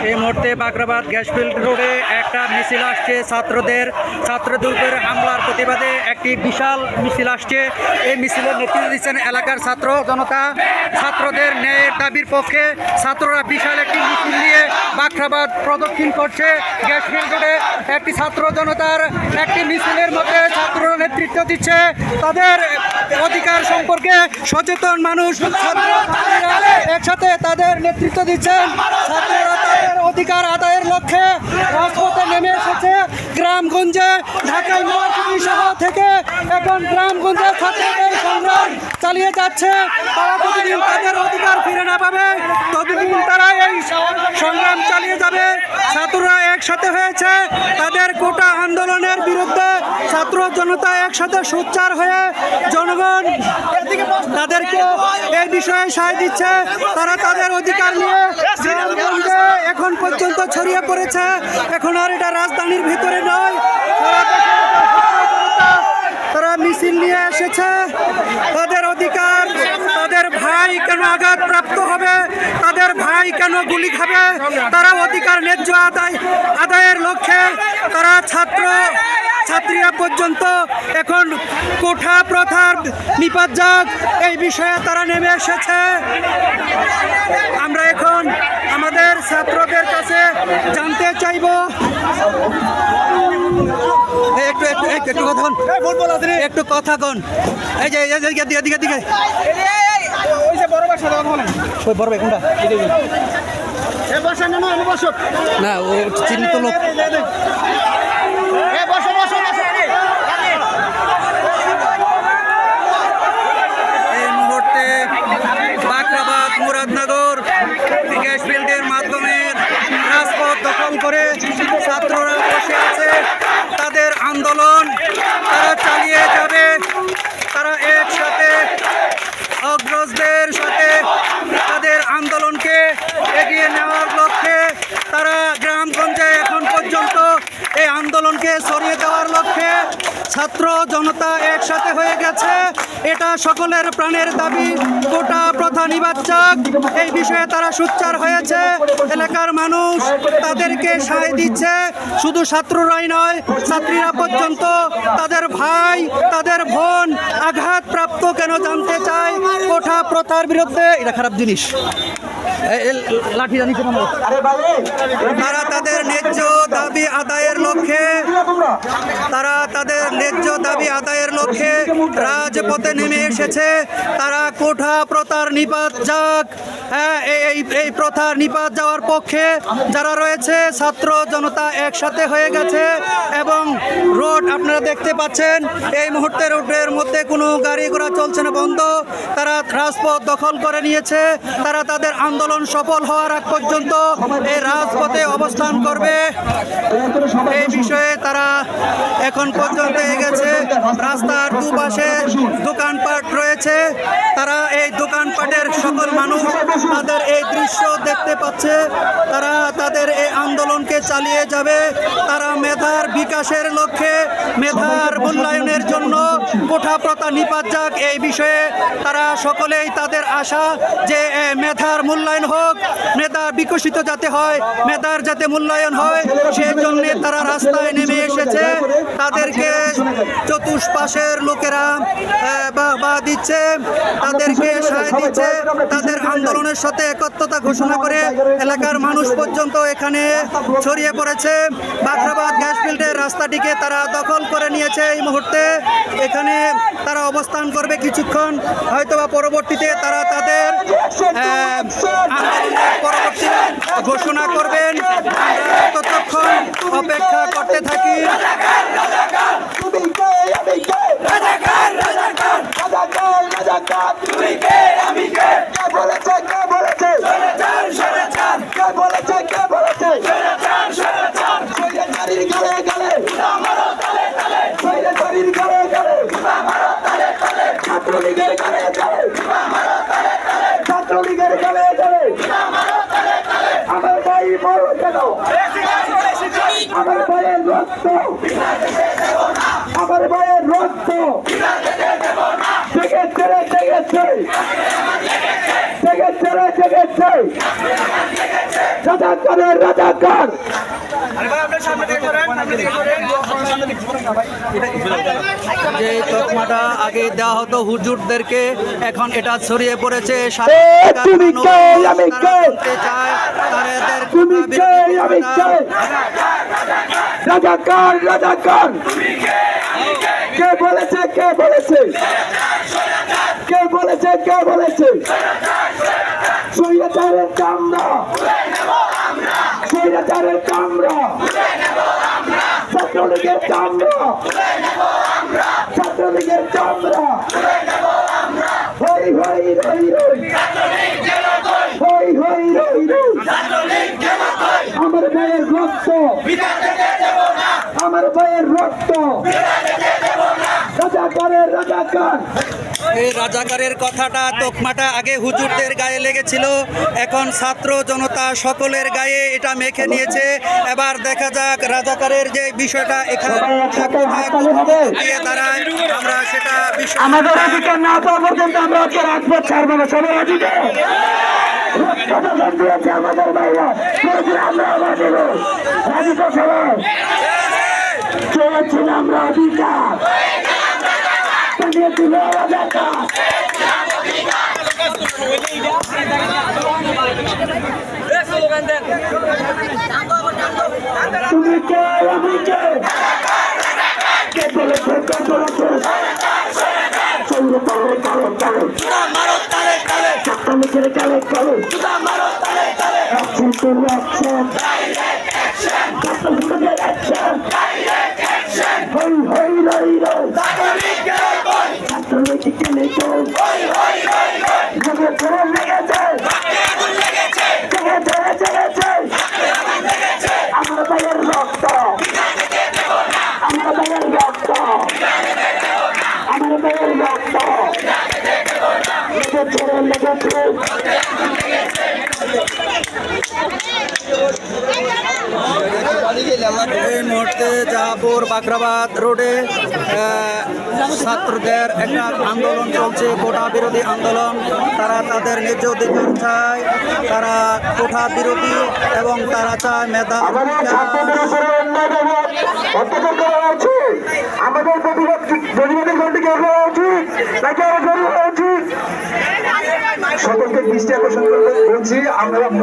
এই মুহূর্তে বাখরাবাদ গ্যাসফিল্ড রোডে একটা মিছিল আসছে ছাত্রদের উপর হামলার প্রতিবাদে একটি বিশাল মিছিল আসছে। এই মিছিলের নেতৃত্ব দিচ্ছেন এলাকার ছাত্র জনতা। ছাত্রদের ন্যায়ের দাবির পক্ষে ছাত্ররা বিশাল একটি মিছিল নিয়ে বাখরাবাদ প্রদক্ষিণ করছে। গ্যাসফিল্ড রোডে একটি ছাত্র জনতার একটি মিছিলের মধ্যে ছাত্ররা নেতৃত্ব দিচ্ছে তাদের অধিকার সম্পর্কে সচেতন মানুষ একসাথে তাদের নেতৃত্ব দিচ্ছেন। ছাত্ররা তাদের অধিকার আদায়ের লক্ষ্যে রাজপথে নেমে এসেছে। গ্রামগঞ্জে ঢাকা ইউনিভার্সিটি শহর থেকে এখন গ্রামগঞ্জে ছাত্রদের সংগ্রাম চালিয়ে যাচ্ছে। তারা যতদিন তাদের অধিকার ফিরে না পাবে ততদিন তারা এই সংগ্রাম চালিয়ে যাবে। ছাত্ররা একসাথে হয়েছে তাদের কোটা আন্দোলনের বিরুদ্ধে। ছাত্র জনতা একসাথে সোচ্চার হয়ে জনগণ তাদেরকে এই বিষয়ে সায় দিচ্ছে। তারা তাদের অধিকার নিয়ে গ্রামগঞ্জে এখন পর্যন্ত ছড়িয়ে পড়েছে। এখন আর এটা রাজধানীর ভিতরে নয়, তারা মিছিল নিয়ে এসেছে তাদের অধিকার। তাদের ভাই কেন আঘাতপ্রাপ্ত হবে, তাদের ভাই কেন গুলি খাবে, তারা অধিকার ন্যায্য আদায়ের লক্ষ্যে তারা ছাত্রীরা পর্যন্ত এখন কোঠা প্রথার নিপাত যাক এই বিষয়ে তারা নেমে এসেছে। আমরা এখন আমাদের ছাত্রদের কাছে জানতে চাইব একটু কথা কন। এই যে দিকে বড় ভাই কোনটা না ও চিহ্নিত লোক। এই মুহূর্তে বাখরাবাদ মুরাদনগর গ্যাসফিল্ডের মাধ্যমে রাজপথ দখল করে ছাত্ররা বসে আছে। তাদের আন্দোলন তারা চালিয়ে যাবে। তারা একসাথে অগ্রজদের সাথে তাদের আন্দোলনকে এগিয়ে নেওয়ার লক্ষ্যে তারা গ্রামগঞ্জে এখন পর্যন্ত এই আন্দোলনকে ছড়িয়ে দেওয়ার লক্ষ্যে ছাত্র জনতা একসাথে হয়ে গেছে। এটা সকলের প্রাণের দাবি, কোটা প্রথা নিবাদ যাক এই বিষয়ে তারা সোচ্চার হয়েছে। এলাকার মানুষ তাদেরকে সায় দিচ্ছে। শুধু ছাত্ররাই নয়, ছাত্রীরা পর্যন্ত তাদের ভাই তাদের বোন আঘাতপ্রাপ্ত কেন জানতে চায়। কোঠা প্রথার বিরুদ্ধে এটা খারাপ জিনিস। লাঠি জানিছে তারা তাদের ন্যায্য দাবি আদায়ের লক্ষ্যে রাজপথে নেমে এসেছে। তারা কোঠা প্রথার নিপাত যাক, এই প্রথার নিপাত যাওয়ার পক্ষে যারা রয়েছে ছাত্র জনতা একসাথে হয়ে গেছে। এবং রোড আপনারা দেখতে পাচ্ছেন এই মুহূর্তে রোডের মধ্যে কোনো গাড়ি ঘোড়া চলছে না, বন্ধ। তারা রাজপথ দখল করে নিয়েছে। তারা তাদের আন্দোলন সফল হওয়ার আগ পর্যন্ত এই রাজপথে অবস্থান করবে। এই বিষয়ে তারা এখন পর্যন্ত এগেছে। রাস্তার দুপাশে দোকানপাট রয়েছে। তারা এই দোকানপাটের সকল মানুষ তাদের এই দৃশ্য দেখতে পাচ্ছে। তারা তাদের এই আন্দোলনকে চালিয়ে যাবে। তারা মেধার বিকাশের লক্ষ্যে মেধার মূল্যায়নের জন্য কোঠা প্রথা নিপাত যাক এই বিষয়ে তারা সকলেই তাদের আশা যে মেধার মূল্যায়ন হোক, মেধা বিকশিত যাতে হয়, মেধার যাতে মূল্যায়ন হয় সেই জন্য তারা রাস্তায় নেমে এসেছে। তাদেরকে চতুষ্পাশের লোকেরা বাহবা দিচ্ছে, তাদেরকে সায় দিচ্ছে। তাদের আন্দোলনের সাথে একত্রতা ঘোষণা করে এলাকার মানুষ পর্যন্ত এখানে ছড়িয়ে পড়েছে। বাখরাবাদ গ্যাসফিল্ডের রাস্তাটিকে তারা দখল করে নিয়েছে। এই মুহূর্তে এখানে তারা অবস্থান করবে কিছুক্ষণ, হয়তোবা পরবর্তীতে তারা তাদের আন্দোলনের পরবর্তী ঘোষণা করবেন। ততক্ষণ অপেক্ষা করতে থাকি। আমার ভাইয়ের রক্ত জেগেছে রে জেগেছে রাজাকারের রাজাকার যে তকমাটা আগে দেওয়া হতো হুজুরদেরকে, এখন এটা ছড়িয়ে পড়েছে তুমি কে আমি কে তুমি কে আমি কে রাজাকার রাজাকার কে বলেছে কে বলেছে কে বলেছে কে বলেছে স্বৈরাচারের চামড়া স্বৈরাচারের চামড়া ছাত্রলীগের চামড়া ছাত্রলীগের চামড়া হই হই রই রই হই হই রই রই আমার ভাইয়ের রক্ত আমার ভাইয়ের রক্ত রাজাকারের রাজাকার এই রাজাকারের কথাটা তকমাটা আগে হুজুরদের গায়ে লেগেছিল, এখন ছাত্র জনতা সকলের গায়ে এটা মেখে নিয়েছে। এবার দেখা যাক রাজাকারের যে বিষয়টা এখানে দাঁড়ায়, আমরা সেটা আমাদের অধিকার না পাওয়া পর্যন্ত আমরা আজকে রাজপথ ছাড়বো না। সবাই অধিকার আমাদের বাইরে আমরা আবার দেবো রাজিকা সবাই চেয়েছিল আমরা অধিকার দিল রাজাকার তুমি কে আমি কে কে বলেছে কে বলেছে চন্দ্র তালে তালে তালে চাকরি ছেড়ে কালে কালে অ্যাকশন টু অ্যাকশন হই হই রই রই ছাত্রলীগ কেলে চল জেগেছে লেগেছে জেগেছে জেগেছে আমার ভাইয়ের রক্ত আমার ভাইয়ের রক্ত আমার ভাইয়ের রক্ত লেগেছে লেগেছে এই মুহূর্তে জাহাপুর বাকরাবাদ রোডে ছাত্রদের একটা আন্দোলন চলছে, কোটা বিরোধী আন্দোলন। তারা তাদের ন্যায্য অধিকার চায়, তারা কোটা বিরোধী এবং তারা চায় মেধা। আমাদের প্রতিবাদের ঘন্টিকে হওয়া উচিত নাকি আরো জরুরি উচিত? সকলকে দৃষ্টি আকর্ষণ করতে বলছি আমরা